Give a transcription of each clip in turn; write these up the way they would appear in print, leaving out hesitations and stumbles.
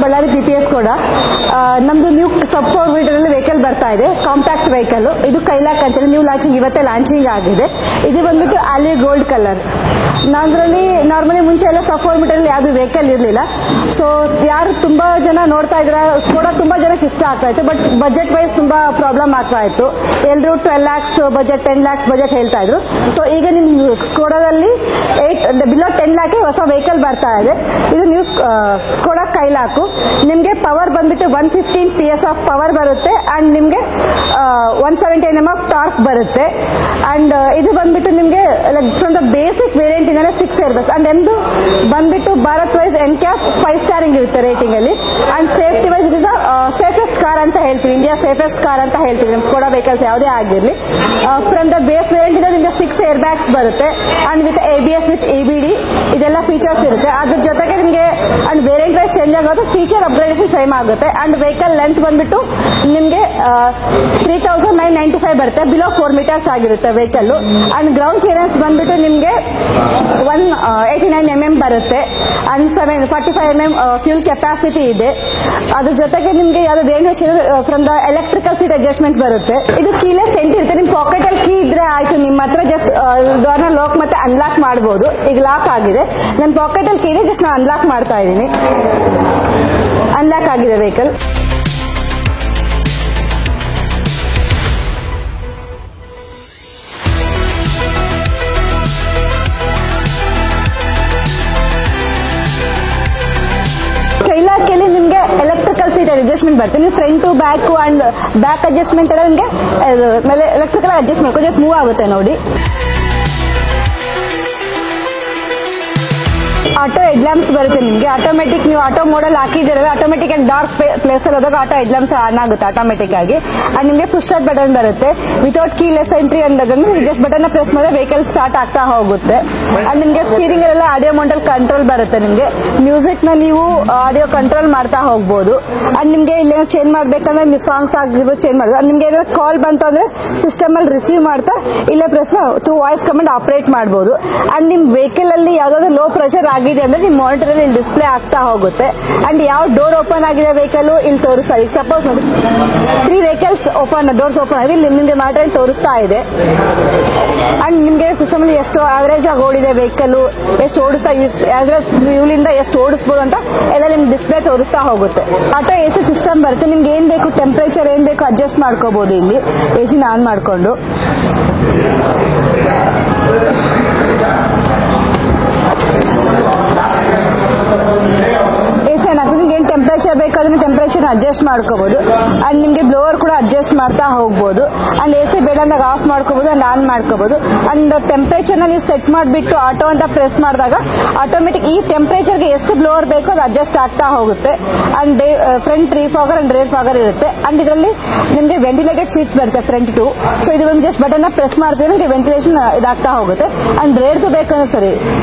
Ballari PPS ಕೂಡ ನಮ್ದು new ಸಬ್ 4 metre ಅಲ್ಲಿ ವೆಹಿಕಲ್ ಬರ್ತಾ ಇದೆ, ಕಾಂಪ್ಯಾಕ್ಟ್ ವೆಹಿಕಲ್. ಇದು ಕೈಲಾಕ್ ಅಂತೇಳಿ ನ್ಯೂ ಲಾಂಚಿಂಗ್, ಇವತ್ತೇ ಲಾಂಚಿಂಗ್ ಆಗಿದೆ. ಇದು ಬಂದ್ಬಿಟ್ಟು ಆಲಿ ಗೋಲ್ಡ್ ಕಲರ್. ನಾದ್ರಲ್ಲಿ ನಾರ್ಮಲಿ ಮುಂಚೆ ಎಲ್ಲ ಸಬ್ 4 ಮೀಟರ್ ಅಲ್ಲಿ ಯಾವ್ದು ವೆಹಿಕಲ್ ಇರಲಿಲ್ಲ. ಸೊ ಯಾರು ತುಂಬಾ ಜನ ನೋಡ್ತಾ ಇದ್ರ ಸ್ಕೋಡಾ ತುಂಬಾ ಜನಕ್ಕೆ ಇಷ್ಟ ಆಗ್ತಾ ಇತ್ತು. ಬಟ್ ಬಜೆಟ್ ವೈಸ್ ತುಂಬಾ ಪ್ರಾಬ್ಲಮ್ ಆಗ್ತಾ ಇತ್ತು. ಎಲ್ಲರೂ 12 lakhs ಬಜೆಟ್, 10 lakhs ಬಜೆಟ್ ಹೇಳ್ತಾ ಇದ್ರು. ಸೊ ಈಗ ನಿಮ್ ಸ್ಕೋಡಾದಲ್ಲಿ ಬಿಲೋ 10 lakh ಹೊಸ ವೆಹಿಕಲ್ ಬರ್ತಾ ಇದೆ. ಇದು ನ್ಯೂ ಸ್ಕೋಡಾ ಕೈಲಾಕು. ನಿಮ್ಗೆ ಪವರ್ ಬಂದ್ಬಿಟ್ಟು 115 PS ಆಫ್ ಪವರ್ ಬರುತ್ತೆ ಅಂಡ್ ನಿಮ್ಗೆ 170 Nm ಆಫ್ ಟಾರ್ಕ್ ಬರುತ್ತೆ. ಅಂಡ್ ಇದು ಬಂದ್ಬಿಟ್ಟು ನಿಮ್ಗೆ ಫ್ರಮ್ ದ ಬೇಸಿಕ್ ವೇರಿಯಂಟ್ ಇಂದ 6 airbus ಅಂಡ್ ಎಂದು ಬಂದ್ಬಿಟ್ಟು ಭಾರತ್ ವೈಸ್ NCAP 5 ಸ್ಟಾರಿಂಗ್ ಇರುತ್ತೆ ರೇಟಿಂಗ್ ಅಲ್ಲಿ. And safety wise it is safest car ಅಂತ ಹೇಳ್ತೀವಿ, ಇಂಡಿಯಾ ಸೇಫೆಸ್ಟ್ ಕಾರ್ ಅಂತ ಹೇಳ್ತೀವಿ. ನಮ್ ಸ್ಕೋಡಾ ವೆಹಿಕಲ್ಸ್ ಯಾವುದೇ ಆಗಿರ್ಲಿ, ಫ್ರಮ್ ದ ಬೇಸ್ ವೇರಿಯಂಟ್ ಇಂದ ನಿಮ್ಗೆ 6 airbags ಬರುತ್ತೆ and with ABS with EBD ಇದೆಲ್ಲ ಫೀಚರ್ಸ್ ಇರುತ್ತೆ. ಅದ್ರ ಜೊತೆಗೆ ನಿಮ್ಗೆ ಅಂಡ್ ವೇರಿಯಂಟ್ ವೈಸ್ ಚೇಂಜ್ ಆಗೋದು, ಫೀಚರ್ ಅಪ್ಗ್ರೇಡೇಷನ್ ಸೇಮ್ ಆಗುತ್ತೆ. ಅಂಡ್ ವೆಹಿಕಲ್ ಲೆಂತ್ ಬಂದ್ಬಿಟ್ಟು ನಿಮ್ಗೆ 3995 ಬರುತ್ತೆ, ಬಿಲೋ 4 meters ಆಗಿರುತ್ತೆ ವೆಹಿಕಲ್. ಅಂಡ್ ಗ್ರೌಂಡ್ ಕ್ಲಿಯರೆನ್ಸ್ ಬಂದ್ಬಿಟ್ಟು ನಿಮ್ಗೆ 189 mm ಬರುತ್ತೆ ಅಂಡ್ 45 mm ಫ್ಯೂಲ್ ಕೆಪಾಸಿಟಿ ಇದೆ. ಅದ್ರ ಜೊತೆಗೆ ನಿಮ್ಗೆ ಯಾವ್ದು variant from the electrical seat adjustment ಬರುತ್ತೆ. ಇದು ಕೀಲೆಸ್ ಎಂಟ್ರಿ ಇರುತ್ತೆ. ನಿಮ್ ಪಾಕೆಟ್ ಅಲ್ಲಿ ಕೀ ಇದ್ರೆ ಆಯ್ತು, ನಿಮ್ಮ ಹತ್ರ ಜಸ್ಟ್ ಡೋರ್ನ ಲಾಕ್ ಮತ್ತೆ ಅನ್ಲಾಕ್ ಮಾಡಬಹುದು. ಈಗ ಲಾಕ್ ಆಗಿದೆ, ನನ್ನ ಪಾಕೆಟ್ ಅಲ್ಲಿ ಕೀ ಇದೆ, ಜಸ್ಟ್ ನಾನು ಅನ್ಲಾಕ್ ಮಾಡ್ತಾ ಇದ್ದೀನಿ. ಅನ್ಲಾಕ್ ಆಗಿದೆ ವೆಹಿಕಲ್. ಕೈಲಾಕಲ್ಲಿ ನಿಮ್ಗೆ ಎಲೆಕ್ಟ್ರಿಕಲ್ ಸೀಟ್ ಅಡ್ಜಸ್ಟ್ಮೆಂಟ್ ಬರುತ್ತೆ. ನೀವು front back and back adjustment ಎಲ್ಲ ನಿಮ್ಗೆ ಎಲೆಕ್ಟ್ರಿಕಲ್ ಅಡ್ಜಸ್ಟ್ ಮಾಡ್ಕೊಂಡು ಜಸ್ಟ್ ಮೂವ್ ಆಗುತ್ತೆ ನೋಡಿ. ಆಟೋ ಹೆಡ್ ಲ್ಯಾಂಪ್ಸ್ ಬರುತ್ತೆ ನಿಮ್ಗೆ ಆಟೋಮೆಟಿಕ್. ನೀವು ಆಟೋ ಮೋಡಲ್ ಹಾಕಿದಿರಲ್ಲ, ಆಟೋಮೆಟಿಕ್ ಆಗಿ ಡಾರ್ಕ್ ಪ್ಲೇಸ್ ಅಲ್ಲಿ ಹೋದಾಗ ಆಟೋ ಹೆಡ್ ಲ್ಯಾಂಪ್ಸ್ ಆನ್ ಆಗುತ್ತೆ ಆಟೋಮೆಟಿಕ್ ಆಗಿ. ಅಂಡ್ ನಿಮ್ಗೆ ಪುಷ್ ಅಪ್ ಬಟನ್ ಬರುತ್ತೆ ವಿತೌಟ್ ಕೀಲೆಸ್ ಎಂಟ್ರಿ ಅಂದಾಗ ಜಸ್ಟ್ ಬಟನ್ ಪ್ರೆಸ್ ಮಾಡಿದ್ರೆ ವೆಹಿಕಲ್ ಸ್ಟಾರ್ಟ್ ಆಗ್ತಾ ಹೋಗುತ್ತೆ. ಅಂಡ್ ನಿಮ್ಗೆ ಸ್ಟೀರಿಂಗ್ ಎಲ್ಲ ಆಡಿಯೋ ಮೋಡಲ್ ಕಂಟ್ರೋಲ್ ಬರುತ್ತೆ. ನಿಮ್ಗೆ ಮ್ಯೂಸಿಕ್ ನ ನೀವು ಆಡಿಯೋ ಕಂಟ್ರೋಲ್ ಮಾಡ್ತಾ ಹೋಗ್ಬೋದು. ಅಂಡ್ ನಿಮ್ಗೆ ಇಲ್ಲಿ ಚೇಂಜ್ ಮಾಡ್ಬೇಕಂದ್ರೆ ಸಾಂಗ್ಸ್ ಆಗಿರ್ಬೋದು ಚೇಂಜ್ ಮಾಡೋದು. ನಿಮ್ಗೆ ಏನಾದ್ರು ಕಾಲ್ ಬಂತು ಅಂದ್ರೆ ಸಿಸ್ಟಮ್ ಅಲ್ಲಿ ರಿಸೀವ್ ಮಾಡ್ತಾ ಇಲ್ಲ press through voice command operate ಮಾಡಬಹುದು. ಅಂಡ್ ನಿಮ್ ವೆಹಿಕಲ್ ಅಲ್ಲಿ ಯಾವ್ದಾದ್ರು ಲೋ ಪ್ರೆಷರ್ ಆಗಿದೆ ಅಂದ್ರೆ ನಿಮ್ ಮಾನಿಟರ್ ಅಲ್ಲಿ ಡಿಸ್ಪ್ಲೇ ಆಗ್ತಾ ಹೋಗುತ್ತೆ. ಅಂಡ್ ಯಾವ ಡೋರ್ ಓಪನ್ ಆಗಿದೆ ವೆಹಿಕಲ್ ಇಲ್ಲಿ ತೋರಿಸ್ತಾ. ಈಗ ಸಪೋಸ್ ನೋಡಿ 3 vehicles ಡೋರ್ಸ್ ಓಪನ್ ಆಗಿದೆ, ಇಲ್ಲಿ ನಿಮ್ಗೆ ಮಾನಿಟರ್ ತೋರಿಸ್ತಾ ಇದೆ. ಅಂಡ್ ನಿಮ್ಗೆ ಸಿಸ್ಟಮ್ ಅಲ್ಲಿ ಎಷ್ಟು ಅವರೇಜ್ ಆಗಿ ಓಡಿದೆ ವೆಹಿಕಲ್, ಎಷ್ಟು ಓಡಿಸ್ತಾ, ಫ್ಯೂಲಿಂದ ಎಷ್ಟು ಓಡಿಸಬಹುದು ಅಂತ ಎಲ್ಲ ನಿಮ್ಗೆ ಡಿಸ್ಪ್ಲೇ ತೋರಿಸ್ತಾ ಹೋಗುತ್ತೆ. ಆಟೋ AC ಸಿಸ್ಟಮ್ ಬರುತ್ತೆ. ನಿಮ್ಗೆ ಏನ್ ಬೇಕು ಟೆಂಪರೇಚರ್ ಏನ್ ಬೇಕು ಅಡ್ಜಸ್ಟ್ ಮಾಡ್ಕೋಬಹುದು. ಇಲ್ಲಿ AC ನ ಆನ್ ಮಾಡ್ಕೊಂಡು ನಿಮ್ಗೆ ಏನ್ ಟೆಂಪರೇಚರ್ ಬೇಕಾದ್ರೆ ಟೆಂಪರೇಚರ್ ಅಡ್ಜಸ್ಟ್ ಮಾಡ್ಕೋಬಹುದು. ಅಂಡ್ ನಿಮ್ಗೆ ಬ್ಲೋವರ್ ಕೂಡ ಅಡ್ಜಸ್ಟ್ ಮಾಡ್ತಾ ಹೋಗ್ಬೋದು. ಅಂಡ್ AC ಬೇಡ ಅಂದಾಗ ಆಫ್ ಮಾಡ್ಕೋಬಹುದು ಅಂಡ್ ಆನ್ ಮಾಡ್ಕೋಬಹುದು. ಅಂಡ್ ಟೆಂಪರೇಚರ್ ನ ನೀವು ಸೆಟ್ ಮಾಡಿಬಿಟ್ಟು ಆಟೋ ಅಂತ ಪ್ರೆಸ್ ಮಾಡಿದಾಗ ಆಟೋಮೆಟಿಕ್ ಈ ಟೆಂಪರೇಚರ್ಗೆ ಎಷ್ಟು ಬ್ಲೋವರ್ ಬೇಕೋ ಅದು ಅಡ್ಜಸ್ಟ್ ಆಗ್ತಾ ಹೋಗುತ್ತೆ. And front defogger and rear defogger ಇರುತ್ತೆ. ಅಂಡ್ ಇದರಲ್ಲಿ ನಿಮ್ಗೆ ವೆಂಟಿಲೇಟೆಡ್ ಶೀಟ್ಸ್ ಬರುತ್ತೆ ಫ್ರಂಟ್ ಟು. ಸೊ ಇದು ಒಂದು ಜಸ್ಟ್ ಬಟನ್ ಪ್ರೆಸ್ ಮಾಡ್ತೀವಿ ನಿಮ್ಗೆ ವೆಂಟಿಲೇಷನ್ ಇದಾಗ್ತಾ ಹೋಗುತ್ತೆ. ಅಂಡ್ ರೇರ್ದು ಬೇಕಂದ್ರೆ ಸರಿ,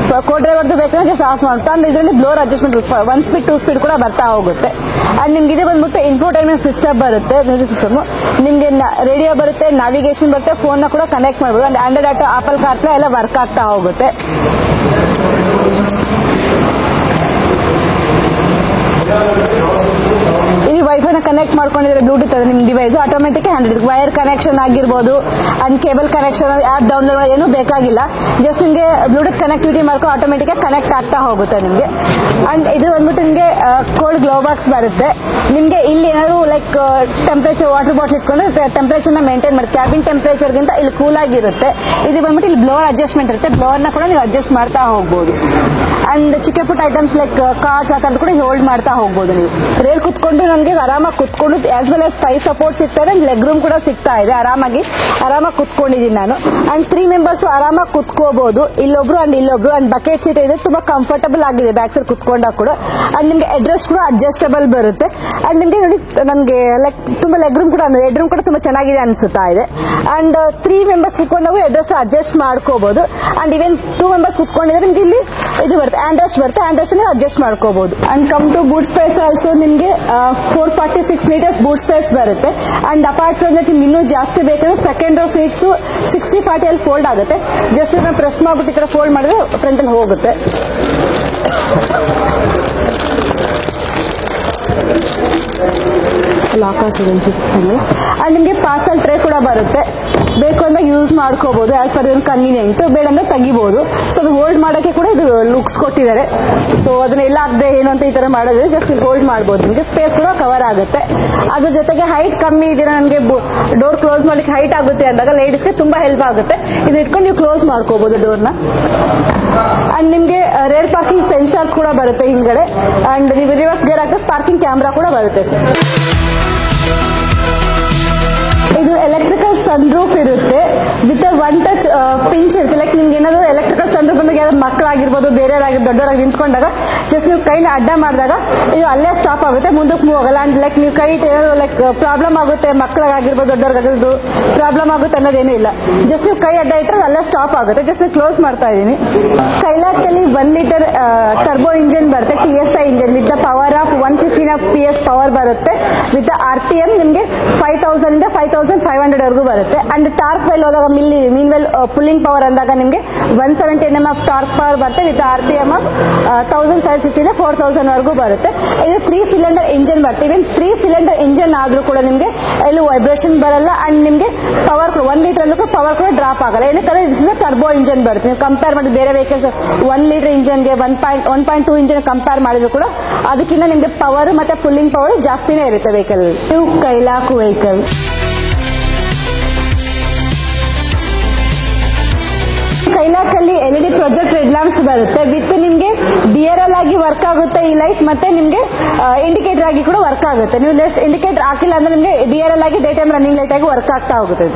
ಕೋ ಡ್ರೈವರ್ದು ಬೇಕಂದ್ರೆ ಜಸ್ಟ್ ಆಫ್ ಮಾಡ್ತಾ. ಅಂಡ್ ಇದರಲ್ಲಿ ಬ್ಲೋವರ್ ಅಡ್ಜಸ್ಟ್ಮೆಂಟ್ 1 speed 2 speed ಕೂಡ ಬರ್ತಾ ಹೋಗುತ್ತೆ. ಅಂಡ್ ನಿಮ್ಗೆ ಇದು ಬಂದ್ಬಿಟ್ಟು ಇನ್ಫೋಟೈನ್ಮೆಂಟ್ ಸಿಸ್ಟಮ್ ಬರುತ್ತೆ, ಮ್ಯೂಸಿಕ್ ಸಿಸ್ಟಮ್. ನಿಮ್ಗೆ ರೇಡಿಯೋ ಬರುತ್ತೆ, ನಾವಿಗೇಷನ್ ಬರುತ್ತೆ, ಫೋನ್ ನ ಕೂಡ ಕನೆಕ್ಟ್ ಮಾಡಬಹುದು. And Android auto, apple CarPlay ಎಲ್ಲ ವರ್ಕ್ ಆಗ್ತಾ ಹೋಗುತ್ತೆ. ಇಲ್ಲಿ ವೈಫೈ ನ ಕನೆಕ್ಟ್ ಮಾಡ್ಕೊಂಡಿದ್ರೆ ಬ್ಲೂಟೂತ್ ಅದು ನಿಮ್ device automatic hand wire connection ಆಗಿರ್ಬೋದು and cable connection, app download ಏನು ಬೇಕಾಗಿಲ್ಲ. ಜಸ್ಟ್ ನಿಮ್ಗೆ ಬ್ಲೂಟೂತ್ ಕನೆಕ್ಟಿವಿಟಿ ಮಾಡ್ಕೊಂಡು ಆಟೋಮೆಟಿಕ್ ಕನೆಕ್ಟ್ ಆಗ್ತಾ ಹೋಗುತ್ತೆ ನಿಮ್ಗೆ. ಅಂಡ್ ಇದು ಬಂದ್ಬಿಟ್ಟು ನಿಮ್ಗೆ ಕೋಲ್ಡ್ ಗ್ಲೋ ಬಾಕ್ಸ್ ಬರುತ್ತೆ. ನಿಮ್ಗೆ ಇಲ್ಲಿ ಏನಾದ್ರು ಲೈಕ್ ಟೆಂಪರೇಚರ್ ವಾಟರ್ ಬಾಟಲ್ ಇಟ್ಕೊಂಡ್ರೆ ಟೆಂಪರೇಚರ್ ನ ಮೇಂಟೈನ್ ಮಾಡಿ, ಕ್ಯಾಬಿನ್ ಟೆಂಪರೇಚರ್ ಗಿಂತ ಇಲ್ಲಿ ಕೂಲ್ ಆಗಿರುತ್ತೆ. ಇದು ಬಂದ್ಬಿಟ್ಟು ಇಲ್ಲಿ ಬ್ಲೋವರ್ ಅಡ್ಜಸ್ಟ್ಮೆಂಟ್ ಇರುತ್ತೆ, ಬ್ಲೋವರ್ ನ ಕೂಡ ನೀವು ಅಡ್ಜಸ್ಟ್ ಮಾಡ್ತಾ ಹೋಗ್ಬೋದು. ಅಂಡ್ ಚಿಕ್ಕ ಪುಟ್ಟ ಐಟಮ್ಸ್ ಲೈಕ್ ಕಾರ್ಡ್ಸ್ ಹಾಕಂತ ಕೂಡ ಹೋಲ್ಡ್ ಮಾಡ್ತಾ ಹೋಗ್ಬೋದು. ನೀವು ರೇಲ್ ಕುತ್ಕೊಂಡು ನಮ್ಗೆ ಆರಾಮಾಗಿ ಕುತ್ಕೊಂಡು as well as thigh support ಸಿಗ್ತಾ ಇದೆ, ಲೆಗ್ ರೂಮ್ ಕೂಡ ಸಿಗ್ತಾ ಇದೆ. ಆರಾಮಾಗಿ ಕುತ್ಕೊಂಡಿದ್ದೀನಿ ನಾನು. ಅಂಡ್ 3 members ಆರಾಮಾಗಿ ಕುತ್ಕೋಬಹುದು, ಇಲ್ಲೊಬ್ರು ಅಂಡ್ ಇಲ್ಲೊಬ್ರು. ಅಂಡ್ ಬಕೆಟ್ ಸೀಟ್ ಇದೆ, ತುಂಬಾ ಕಂಫರ್ಟಬಲ್ ಆಗಿದೆ ಬ್ಯಾಕ್ ಸೈಡ್ ಕುತ್ಕೊಂಡಾಗ ಕೂಡ. ಅಂಡ್ ನಿಮ್ಗೆ ಅಡ್ರೆಸ್ ಕೂಡ ಅಡ್ಜಸ್ಟಬಲ್ ಬರುತ್ತೆ. ಅಂಡ್ ನಿಮ್ಗೆ ನೋಡಿ ನಮ್ಗೆ ಲೈಕ್ ತುಂಬಾ ಲೆಗ್ ರೂಮ್ ಕೂಡ, ಹೆಡ್ ರೂಮ್ ಕೂಡ ತುಂಬಾ ಚೆನ್ನಾಗಿದೆ ಅನ್ಸುತ್ತಾ ಇದೆ. ಅಂಡ್ 3 members ಕುತ್ಕೊಂಡಾಗ ಅಡ್ರೆಸ್ ಅಡ್ಜಸ್ಟ್ ಮಾಡ್ಕೋಬಹುದು. ಅಂಡ್ ಇವನ್ 2 members ಕುತ್ಕೊಂಡಿದ್ರೆ ನಿಮ್ಗೆ ಇಲ್ಲಿ ಇದು ಬರುತ್ತೆ, ಆಂಡ್ರೆಸ್ಟ್ ಬರುತ್ತೆ, ಆಂಡ್ರೆಸ್ಟ್ ಅಡ್ಜಸ್ಟ್ ಮಾಡ್ಕೋಬಹುದು. And come to boot space also ನಿಮ್ಗೆ 446 liters ಬೂಟ್ ಸ್ಪೇಸ್ ಬರುತ್ತೆ. ಅಂಡ್ ಅಪಾರ್ಟ್ ಫ್ರಮ್ ದಟ್ ನಿಮ್ಗೆ ಇನ್ನೂ ಜಾಸ್ತಿ ಬೇಕಂದ್ರೆ ಸೆಕೆಂಡ್ ರೋ ಸೀಟ್ಸ್ 60/40 ಅಲ್ಲಿ ಫೋಲ್ಡ್ ಆಗುತ್ತೆ. ಜಸ್ಟ್ ಪ್ರೆಸ್ ಮಾಡ್ಬಿಟ್ಟು ಈ ಕಡೆ ಫೋಲ್ಡ್ ಮಾಡಿದ್ರೆ ಫ್ರಂಟ್ ಅಲ್ಲಿ ಹೋಗುತ್ತೆ. ಲಾಕ್ ಆಗ್ತದೆ ಅಂಡ್ ನಿಮಗೆ ಪಾರ್ಸಲ್ ಟ್ರೇ ಕೂಡ ಬರುತ್ತೆ. ಬೇಕು ಅಂದ್ರೆ ಯೂಸ್ ಮಾಡ್ಕೋಬಹುದು ಆಸ್ ಪರ್ ಕನ್ವೀನಿಯಂಟ್, ಬೇಡ ಅಂದ್ರೆ ತೆಗಿಬಹುದು. ಸೊ ಅದು ಹೋಲ್ಡ್ ಮಾಡೋಕೆ ಕೂಡ ಇದು ಲುಕ್ಸ್ ಕೊಟ್ಟಿದ್ದಾರೆ. ಸೊ ಅದನ್ನ ಎಲ್ಲ ಆಗದೆ ಏನು ಅಂತ ಈ ತರ ಮಾಡೋದ್ರೆ ಜಸ್ಟ್ ಇಲ್ಲಿ ಹೋಲ್ಡ್ ಮಾಡಬಹುದು. ನಿಮಗೆ ಸ್ಪೇಸ್ ಕೂಡ ಕವರ್ ಆಗುತ್ತೆ. ಅದ್ರ ಜೊತೆಗೆ ಹೈಟ್ ಕಮ್ಮಿ ಇದೀರ, ನನಗೆ ಡೋರ್ ಕ್ಲೋಸ್ ಮಾಡ್ಲಿಕ್ಕೆ ಹೈಟ್ ಆಗುತ್ತೆ ಅಂದಾಗ ಲೇಡೀಸ್ಗೆ ತುಂಬಾ ಹೆಲ್ಪ್ ಆಗುತ್ತೆ. ಇದು ಇಟ್ಕೊಂಡು ನೀವು ಕ್ಲೋಸ್ ಮಾಡ್ಕೋಬಹುದು ಡೋರ್ನ. ಅಂಡ್ ನಿಮ್ಗೆ ರೇರ್ ಪಾರ್ಕಿಂಗ್ ಸೆನ್ಸರ್ಸ್ ಕೂಡ ಬರುತ್ತೆ ಹಿಂದ್ಗಡೆ. ಅಂಡ್ ನೀವು ರಿವರ್ಸ್ ಗೇರ್ ಹಾಕಿದ್ರೆ ಪಾರ್ಕಿಂಗ್ ಕ್ಯಾಮ್ರಾ ಕೂಡ ಬರುತ್ತೆ ಸರ್. ಇದು ಎಲೆಕ್ಟ್ರಿಕಲ್ ಸನ್ ರೂಫ್ ಇರುತ್ತೆ ವಿತ್ ಒನ್ ಟಚ್ ಪಿಂಚ್ ಇರುತ್ತೆ. ಲೈಕ್ ನಿಮ್ಗೆ ಏನಾದ್ರು ಎಲೆಕ್ಟ್ರಿಕಲ್ ಸನ್ ರೂಫ್ ಬಂದಾಗ ಯಾರು ಮಕ್ಕಳಾಗಿರ್ಬೋದು, ಬೇರೆಯವರಾಗಿ ದೊಡ್ಡವರಾಗಿ ನಿಂತ್ಕೊಂಡಾಗ ಜಸ್ಟ್ ನೀವು ಕೈನ ಅಡ್ಡ ಮಾಡಿದಾಗ ಇದು ಅಲ್ಲೇ ಸ್ಟಾಪ್ ಆಗುತ್ತೆ, ಮುಂದಕ್ಕೆ ಮೂವ್ ಆಗಲ್ಲ. ಅಂಡ್ ಲೈಕ್ ನೀವು ಕೈ ಏನಾದ್ರು ಲೈಕ್ ಪ್ರಾಬ್ಲಮ್ ಆಗುತ್ತೆ, ಮಕ್ಕಳಾಗಿರ್ಬೋದು ದೊಡ್ಡವ್ರಿಗಾಗಿರ್ಬೋದು ಪ್ರಾಬ್ಲಮ್ ಆಗುತ್ತೆ ಅನ್ನೋದೇನೂ ಇಲ್ಲ. ಜಸ್ಟ್ ನೀವು ಕೈ ಅಡ್ಡ ಇಟ್ಟರೆ ಅಲ್ಲೇ ಸ್ಟಾಪ್ ಆಗುತ್ತೆ. ಜಸ್ಟ್ ನೀವು ಕ್ಲೋಸ್ ಮಾಡ್ತಾ ಇದ್ದೀನಿ. ಕೈಲಾಕಲ್ಲಿ 1 ಲೀಟರ್ ಟರ್ಬೋ ಇಂಜಿನ್ ಬರುತ್ತೆ, TSI engine with the power of 115 PS power ಬರುತ್ತೆ. ವಿತ್ RPM ನಿಮಗೆ 5000 ಇಂದ 5500 ವರೆಗೂ ಬರುತ್ತೆ. ಅಂಡ್ ಟಾರ್ಕ್ ವೆಲ್ ಹೋದಾಗ ಮೀನ್ ವೆಲ್ ಪುಲ್ಲಿಂಗ್ ಪವರ್ ಅಂದಾಗ ನಿಮಗೆ 170 Nm ಆಫ್ ಟಾರ್ಕ್ ಪವರ್ ಬರುತ್ತೆ. ವಿತ್ RPM ಆಫ್ 1750 ಇಂದ 4000 ವರೆಗೂ ಬರುತ್ತೆ. ಇದು 3 ಸಿಲಿಂಡರ್ ಇಂಜಿನ್ ಬರುತ್ತೆ. ಇವನ್ 3 ಸಿಲಿಂಡರ್ ಇಂಜಿನ್ ಆದ್ರೂ ಕೂಡ ನಿಮಗೆ ಎಲ್ಲೂ ವೈಬ್ರೇಷನ್ ಬರಲ್ಲ. ಅಂಡ್ ನಿಮಗೆ ಪವರ್ 1 ಲೀಟರ್ ಅಲ್ಲೂ ಪವರ್ ಕೂಡ ಡ್ರಾಪ್ ಆಗಲ್ಲ. ಏನಕ್ಕೆ ದಿಸ್ ಇಸ್ ಟರ್ಬೋ ಇಂಜಿನ್ ಬರುತ್ತೆ. ನೀವು ಕಂಪೇರ್ ಮಾಡಿ ಬೇರೆ ವೆಹಿಕಲ್ಸ್ 1 ಲೀಟರ್ ಇಂಜಿನ್ಗೆ 1.2 ಇಂಜಿನ್ ಕಂಪೇರ್ ಮಾಡಿದ್ರು ಕೂಡ ಅದಕ್ಕಿಂತ ನಿಮಗೆ ಪವರ್ ಮತ್ತೆ ಪುಲ್ಲಿಂಗ್ ಪವರ್ ಜಾಸ್ತಿನೇ ಇರುತ್ತೆ ವೆಹಿಕಲ್. ಇವು ಕೈಲಾಕ್ ವೆಹಿಕಲ್. ಕೈಲಾಕಲ್ಲಿ LED ಪ್ರೊಜೆಕ್ಟ್ ರೆಡ್ ಲ್ಯಾಂಪ್ಸ್ ಬರುತ್ತೆ. ವಿತ್ ನಿಮ್ಗೆ DRL ಆಗಿ ವರ್ಕ್ ಆಗುತ್ತೆ ಈ ಲೈಟ್, ಮತ್ತೆ ನಿಮ್ಗೆ ಇಂಡಿಕೇಟರ್ ಆಗಿ ಕೂಡ ವರ್ಕ್ ಆಗುತ್ತೆ. ನೀವು ಇಂಡಿಕೇಟರ್ ಹಾಕಿಲ್ಲ ಅಂದ್ರೆ ನಿಮ್ಗೆ DRL ಆಗಿ ಡೇ ಟೈಮ್ ರನ್ನಿಂಗ್ ಲೈಟ್ ಆಗಿ ವರ್ಕ್ ಆಗ್ತಾ ಹೋಗುತ್ತೆ.